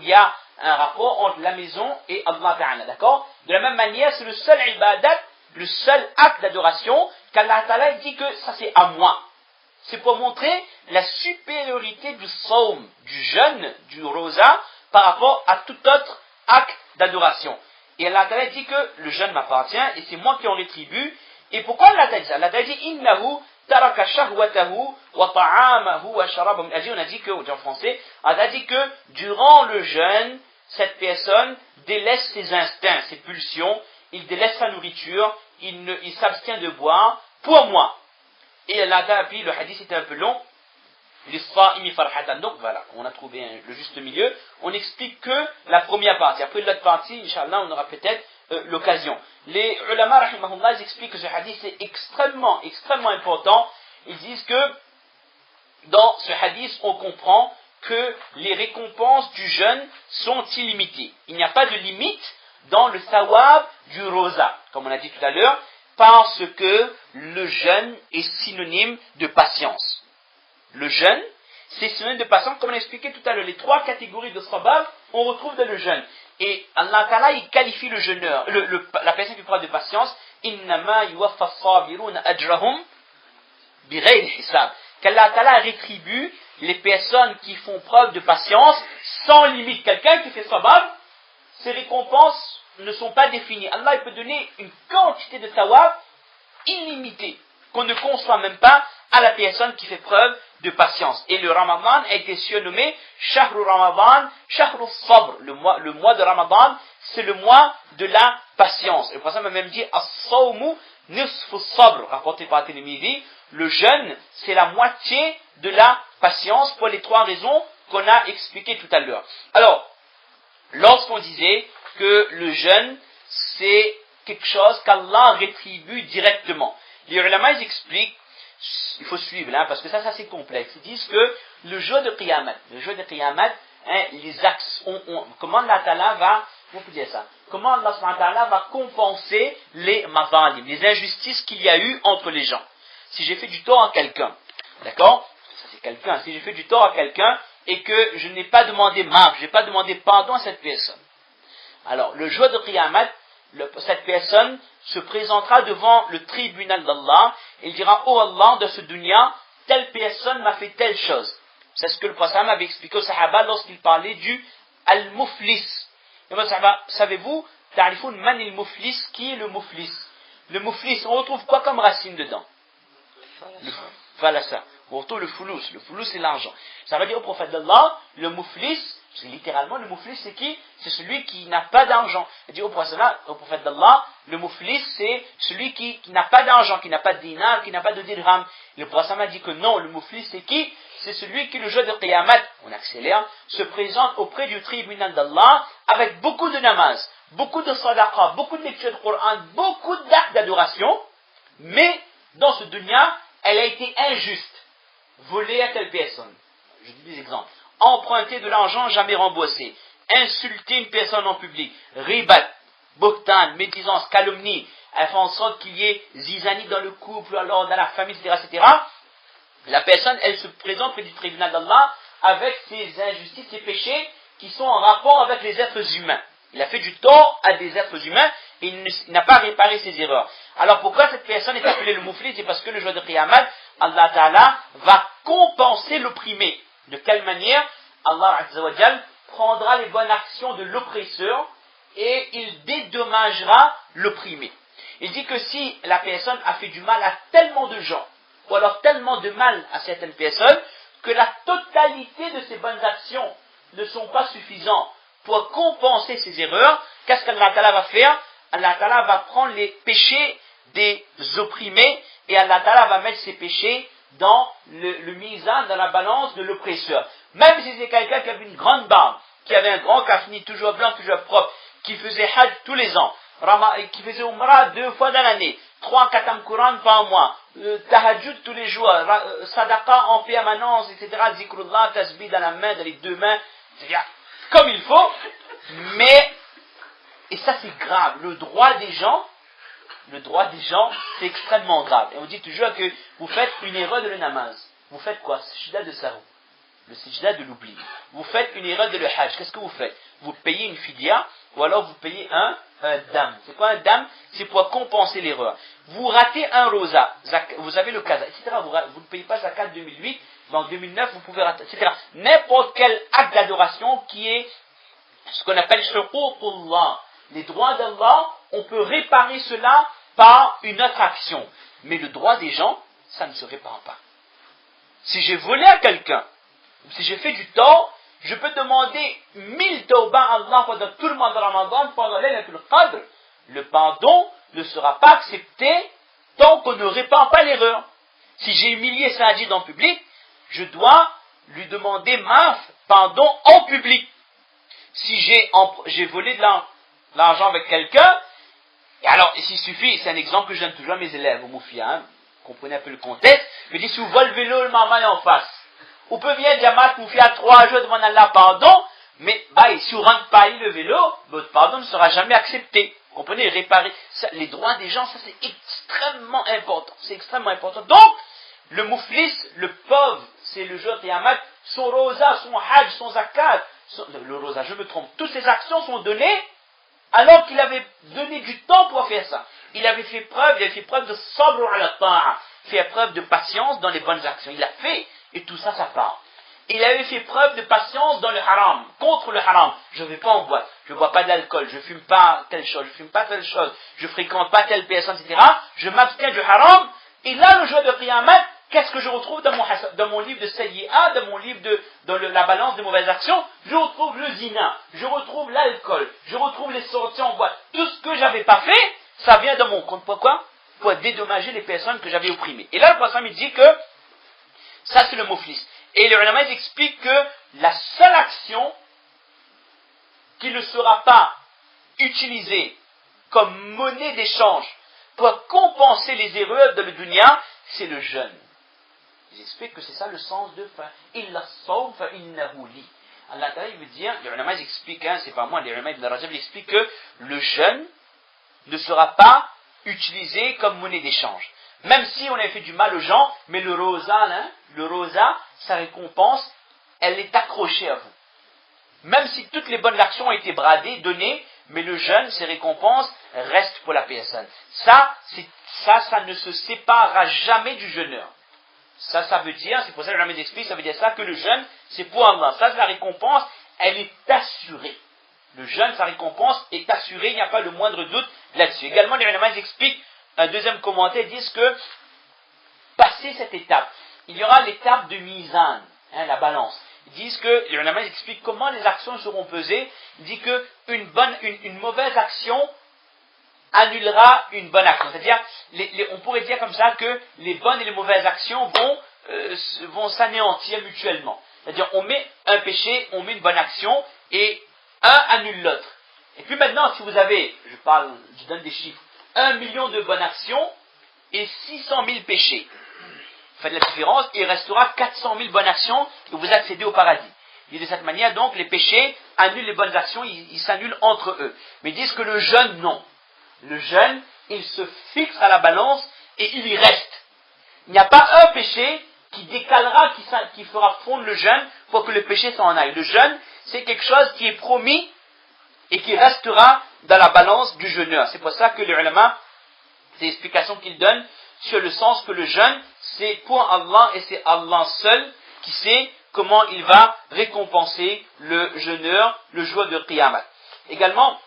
Il y a un rapport entre la maison et Allah Ta'ala, d'accord? De la même manière, c'est le seul ibadat, le seul acte d'adoration qu'Allah Ta'ala dit que ça c'est à moi. C'est pour montrer la supériorité du saum, du jeûne, du rosa, par rapport à tout autre acte d'adoration. Et Allah Ta'ala dit que le jeûne m'appartient et c'est moi qui en rétribue. Et pourquoi Allah Ta'ala dit ça? Allah Ta'ala dit innahu taraka shahwatahu wa ta'amahu wa sharabahu. On a dit que, en français, Allah a dit que durant le jeûne, cette personne délaisse ses instincts, ses pulsions, il délaisse sa nourriture, il s'abstient de boire pour moi. Et Allah Ta'ala, puis le hadith était un peu long, donc voilà, on a trouvé le juste milieu. On n'explique que la première partie. Après l'autre partie, Inch'Allah, on aura peut-être l'occasion. Les ulama, rahimahullah, ils expliquent que ce hadith est extrêmement, extrêmement important. Ils disent que dans ce hadith, on comprend que les récompenses du jeûne sont illimitées. Il n'y a pas de limite dans le sawab du rosa, comme on a dit tout à l'heure, parce que le jeûne est synonyme de patience. Le jeûne, c'est synonyme de patience, comme on a expliqué tout à l'heure. Les trois catégories de sabab, on retrouve dans le jeûne. Et Allah Ta'ala, il qualifie le jeûneur, la personne qui prend de patience, innama yuwaffa as-sabiruna ajrahum bighayri hisab. Qu'Allah Ta'ala rétribue les personnes qui font preuve de patience sans limite. Quelqu'un qui fait sabab, ses récompenses ne sont pas définies. Allah il peut donner une quantité de sawab illimitée, qu'on ne conçoit même pas à la personne qui fait preuve de patience. Et le Ramadan a été surnommé Shahru Ramadan, Shahru Sabr. Le mois de Ramadan, c'est le mois de la patience. Et le prophète m'a même dit As-sawmu nisfu sabr, rapporté par Tirmidhi. Le jeûne, c'est la moitié de la patience pour les trois raisons qu'on a expliquées tout à l'heure. Alors, lorsqu'on disait que le jeûne, c'est quelque chose qu'Allah rétribue directement, les ulama ils expliquent, il faut suivre là, parce que ça c'est complexe. Ils disent que le jour de Qiyamah, les axes, comment Allah Ta'ala va, comment on peut dire ça, comment Allah Ta'ala va compenser les mazalim, les injustices qu'il y a eu entre les gens. Si j'ai fait du tort à quelqu'un, d'accord, ça c'est quelqu'un, si j'ai fait du tort à quelqu'un et que je n'ai pas demandé maaf, je n'ai pas demandé pardon à cette personne, alors le jour de Qiyamah, cette personne se présentera devant le tribunal d'Allah et il dira, oh Allah, de ce dunya, telle personne m'a fait telle chose. C'est ce que le prophète avait expliqué aux sahaba lorsqu'il parlait du al-muflis. Et moi, sahaba, savez-vous, ta'rifoun man il-muflis, qui est le muflis? Le muflis, on retrouve quoi comme racine dedans? Le falasa. On retrouve le fulous. Le fulous, c'est l'argent. Ça va dire au prophète d'Allah, le muflis, parce que littéralement, le muflis, c'est qui? C'est celui qui n'a pas d'argent. Il dit au prophète d'Allah, le muflis, c'est celui qui n'a pas d'argent, qui n'a pas de dinar, qui n'a pas de dirham. Et le prophète a dit que non, le muflis, c'est qui? C'est celui qui, le jour de Qiyamah, on accélère, se présente auprès du tribunal d'Allah avec beaucoup de namaz, beaucoup de sadaqa, beaucoup de lecture de Coran, beaucoup d'actes d'adoration, mais dans ce dunya, elle a été injuste. Voler à telle personne. Je dis des exemples. Emprunter de l'argent jamais remboursé. Insulter une personne en public. Ribat, boktan, médisance, calomnie. Elle fait en sorte qu'il y ait zizanie dans le couple, alors dans la famille, etc. La personne, elle se présente près du tribunal d'Allah avec ses injustices, ses péchés qui sont en rapport avec les êtres humains. Il a fait du tort à des êtres humains et il n'a pas réparé ses erreurs. Alors pourquoi cette personne est appelée le muflis? C'est parce que le jour de Qiyamah, Allah Ta'ala va compenser l'opprimé. De quelle manière? Allah Azza wa Jal prendra les bonnes actions de l'oppresseur et il dédommagera l'opprimé. Il dit que si la personne a fait du mal à tellement de gens, ou alors tellement de mal à certaines personnes, que la totalité de ses bonnes actions ne sont pas suffisantes pour compenser ses erreurs, qu'est-ce qu'Allah Ta'ala va faire? Allah Ta'ala va prendre les péchés des opprimés et Allah Ta'ala va mettre ces péchés dans le mizan, dans la balance de l'oppresseur. Même si c'est quelqu'un qui avait une grande barbe, qui avait un grand kafni, toujours blanc, toujours propre, qui faisait hajj tous les ans, qui faisait umrah 2 fois dans l'année, 3 khatam Quran par mois, tahajjud tous les jours, sadaqa en permanence, etc., zikrullah, tasbih dans la main, dans les 2 mains, c'est-à-dire comme il faut, mais, et ça c'est grave, le droit des gens, c'est extrêmement grave. Et on dit toujours que vous faites une erreur de le namaz. Vous faites quoi? Shida de sarou. le sijda de l'oubli. Vous faites une erreur de le hajj, qu'est-ce que vous faites? Vous payez une fidya, ou alors vous payez un dam. C'est quoi un dam? C'est pour compenser l'erreur. Vous ratez un rosa, vous avez le kaza, etc. Vous ne payez pas zakat 2008, mais en 2009 vous pouvez rater, etc. N'importe quel acte d'adoration qui est ce qu'on appelle shuququllah, les droits d'Allah, on peut réparer cela par une autre action. Mais le droit des gens, ça ne se répare pas. Si j'ai volé à quelqu'un, si j'ai fait du tort, je peux demander 1000 tawbah à Allah pendant tout le mois de Ramadan, pendant l'Laylatul Qadr. Le pardon ne sera pas accepté tant qu'on ne répare pas l'erreur. Si j'ai humilié Saadid en public, je dois lui demander pardon en public. Si j'ai volé de l'argent avec quelqu'un, et alors, s'il suffit, c'est un exemple que je donne toujours à mes élèves, au Moufia, hein, comprenez un peu le contexte, je dis, si vous volez le vélo, le maman est en face. Ou peut venir Jamat Moufia 3 jours devant Allah, pardon, mais si vous rentrez pas le vélo, votre pardon ne sera jamais accepté. Vous comprenez, réparer. Ça, les droits des gens, ça c'est extrêmement important. C'est extrêmement important. Donc, le mouflis, le pauvre, c'est le jour de Qiyamah, son rosa, son hajj, son zakat, le rosa, je me trompe, toutes ces actions sont données alors qu'il avait donné du temps pour faire ça. Il avait fait preuve de sabr ala ta'a, fait preuve de patience dans les bonnes actions. Il a fait, et tout ça, ça part. Il avait fait preuve de patience dans le haram, contre le haram. Je ne vais pas en boîte, je ne bois pas d'alcool, je ne fume pas telle chose, je ne fume pas telle chose, je ne fréquente pas telle personne, etc. Je m'abstiens du haram, et là, le jour de Qiyamah, qu'est-ce que je retrouve dans mon livre de Sayyi'a, dans mon livre dans la balance des mauvaises actions? Je retrouve le zina, je retrouve l'alcool, je retrouve les sorties en boîte. Tout ce que j'avais pas fait, ça vient dans mon compte. Pourquoi? Pour dédommager les personnes que j'avais opprimées. Et là, le prophète me dit que ça, c'est le mouflis. Et les ulama expliquent que la seule action qui ne sera pas utilisée comme monnaie d'échange pour compenser les erreurs de le dunya, c'est le jeûne. Ils expliquent que c'est ça le sens de illa sawm fa innahu li. Allah Ta'ala veut dire, les ulama expliquent, c'est pas moi, les ulama Ibn Rajab expliquent que le jeûne ne sera pas utilisé comme monnaie d'échange. Même si on a fait du mal aux gens, mais le rosa, sa récompense, elle est accrochée à vous. Même si toutes les bonnes actions ont été bradées, données, mais le jeûne, ses récompenses, restent pour la personne. Ça ne se séparera jamais du jeûneur. Ça veut dire, c'est pour ça que je explique, ça veut dire ça, que le jeûne, c'est pour Allah. Ça, la récompense, elle est assurée. Le jeûne, sa récompense est assurée, il n'y a pas le moindre doute là-dessus. Également, les ulama expliquent, un deuxième commentaire, disent que, passer cette étape, il y aura l'étape de mizan, la balance. Ils disent que, les ulama expliquent comment les actions seront pesées. Ils disent que une mauvaise action annulera une bonne action. C'est-à-dire, on pourrait dire comme ça que les bonnes et les mauvaises actions vont s'anéantir mutuellement. C'est-à-dire, on met un péché, on met une bonne action, et un annule l'autre. Et puis maintenant, si vous avez, je donne des chiffres, 1 million de bonnes actions et 600 000 péchés. Faites la différence, et il restera 400 000 bonnes actions et vous accédez au paradis. Et de cette manière, donc, les péchés annulent les bonnes actions, ils s'annulent entre eux. Mais ils disent que le jeûne, non. Le jeûne, il se fixe à la balance et il y reste. Il n'y a pas un péché qui décalera, qui fera fondre le jeûne pour que le péché s'en aille. Le jeûne, c'est quelque chose qui est promis et qui restera dans la balance du jeûneur. C'est pour ça que les ulama, c'est l'explication qu'ils donnent sur le sens que le jeûne, c'est pour Allah et c'est Allah seul qui sait comment il va récompenser le jeûneur le jour de Qiyamah. Également,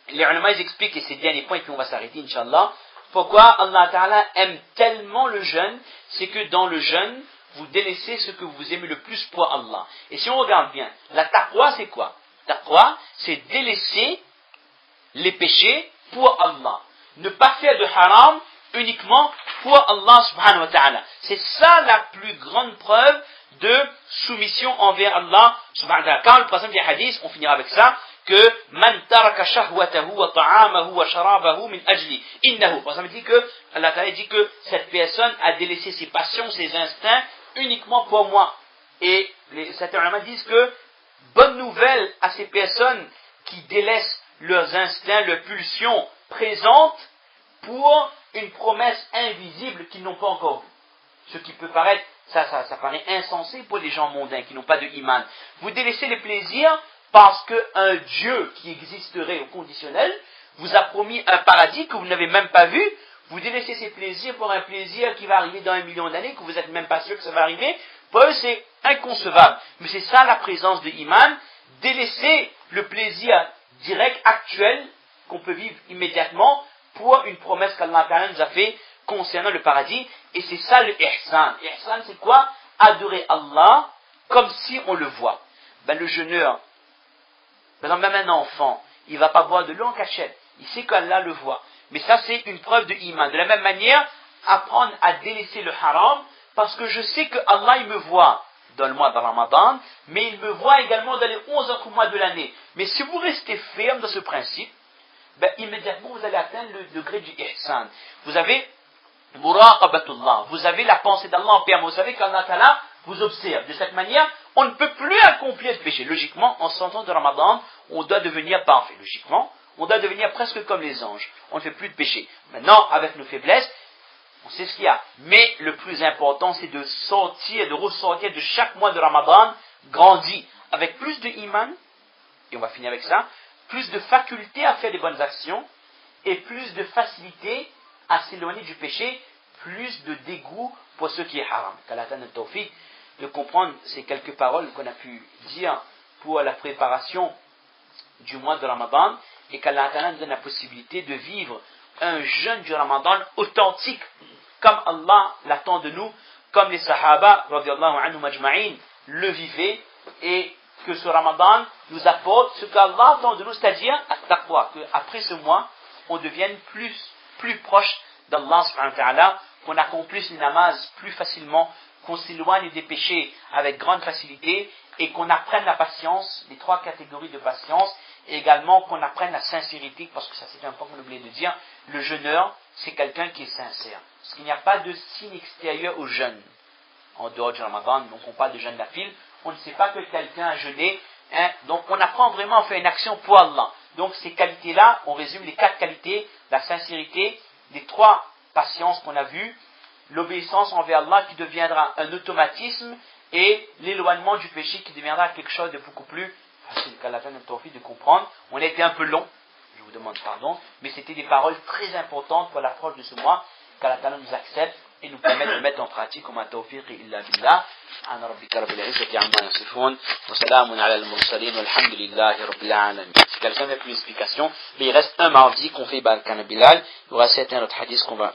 les ulama expliquent, et c'est le dernier point, et puis on va s'arrêter, Inch'Allah, pourquoi Allah Ta'ala aime tellement le jeûne, c'est que dans le jeûne, vous délaissez ce que vous aimez le plus pour Allah. Et si on regarde bien, la taqwa c'est quoi? Taqwa, c'est délaisser les péchés pour Allah. Ne pas faire de haram uniquement pour Allah subhanahu wa ta'ala. C'est ça la plus grande preuve de soumission envers Allah subhanahu wa ta'ala. Quand le prophète dit hadith, on finira avec ça, que man taraka shahwatahu wa ta'amahu wa sharabahu min ajli innahu. Le prophète dit que Allah Ta'ala dit que cette personne a délaissé ses passions, ses instincts uniquement pour moi. Et certains ulama disent que bonne nouvelle à ces personnes qui délaissent leurs instincts, leurs pulsions présentes pour une promesse invisible qu'ils n'ont pas encore vue. Ce qui peut paraître Ça paraît insensé pour les gens mondains qui n'ont pas de iman. Vous délaissez les plaisirs parce qu'un Dieu qui existerait au conditionnel vous a promis un paradis que vous n'avez même pas vu. Vous délaissez ces plaisirs pour un plaisir qui va arriver dans 1 million d'années, que vous n'êtes même pas sûr que ça va arriver. Pour eux, c'est inconcevable. Mais c'est ça la présence de iman. Délaisser le plaisir direct, actuel, qu'on peut vivre immédiatement, pour une promesse qu'Allah Ta'ala nous a fait concernant le paradis. Et c'est ça le ihsan. Ihsan, c'est quoi? Adorer Allah comme si on le voit. Le jeûneur, par exemple, même un enfant, il ne va pas boire de l'eau en cachette. Il sait qu'Allah le voit. Mais ça, c'est une preuve de iman. De la même manière, apprendre à délaisser le haram, parce que je sais que Allah, il me voit dans le mois de Ramadan, mais il me voit également dans les 11 autres mois de l'année. Mais si vous restez ferme dans ce principe, immédiatement, vous allez atteindre le degré du ihsan. Vous avez muraqabatullah, vous avez la pensée d'Allah en permanence. Vous savez qu'Allah Ta'ala vous observe. De cette manière, on ne peut plus accomplir le péché. Logiquement, en sortant de Ramadan, on doit devenir parfait. Logiquement, on doit devenir presque comme les anges. On ne fait plus de péché. Maintenant, avec nos faiblesses, on sait ce qu'il y a. Mais le plus important, c'est de ressortir de chaque mois de Ramadan grandi, avec plus de iman, et on va finir avec ça, plus de faculté à faire des bonnes actions, et plus de facilité à s'éloigner du péché, plus de dégoût pour ce qui est haram. Qu'Allah donne le tawfiq de comprendre ces quelques paroles qu'on a pu dire pour la préparation du mois de Ramadan, et qu'Allah nous donne la possibilité de vivre un jeûne du Ramadan authentique, comme Allah l'attend de nous, comme les Sahaba, radiyallahu anhum ajma'in, le vivaient, et que ce Ramadan nous apporte ce qu'Allah attend de nous, c'est-à-dire at-taqwa, qu'après ce mois, on devienne plus proche d'Allah subhanahu wa ta'ala, qu'on accomplisse les namaz plus facilement, qu'on s'éloigne des péchés avec grande facilité, et qu'on apprenne la patience, les 3 catégories de patience, et également qu'on apprenne la sincérité, parce que ça c'est un point qu'on oublie de dire, le jeûneur, c'est quelqu'un qui est sincère. Parce qu'il n'y a pas de signe extérieur au jeûne, en dehors du Ramadan, donc on parle de jeûne nafil, on ne sait pas que quelqu'un a jeûné, donc on apprend vraiment à faire une action pour Allah. Donc ces qualités-là, on résume les 4 qualités, la sincérité, les 3 patiences qu'on a vues, l'obéissance envers Allah qui deviendra un automatisme, et l'éloignement du péché qui deviendra quelque chose de beaucoup plus facile. Qu'Allah donne le tawfiq de comprendre. On a été un peu long, je vous demande pardon, mais c'était des paroles très importantes pour l'approche de ce mois. Qu'Allah nous accepte et nous permette de mettre en pratique. Comme un tawfiq illa billah. Ana rabbika rabbil izzati amma yasifun wa salamun ala al-mursalin walhamdulillahi rabbil alamin. Si quelqu'un n'a plus d'explication, mais il reste un mardi qu'on fait Barkan Bilal. Il y aura certains autres hadiths qu'on va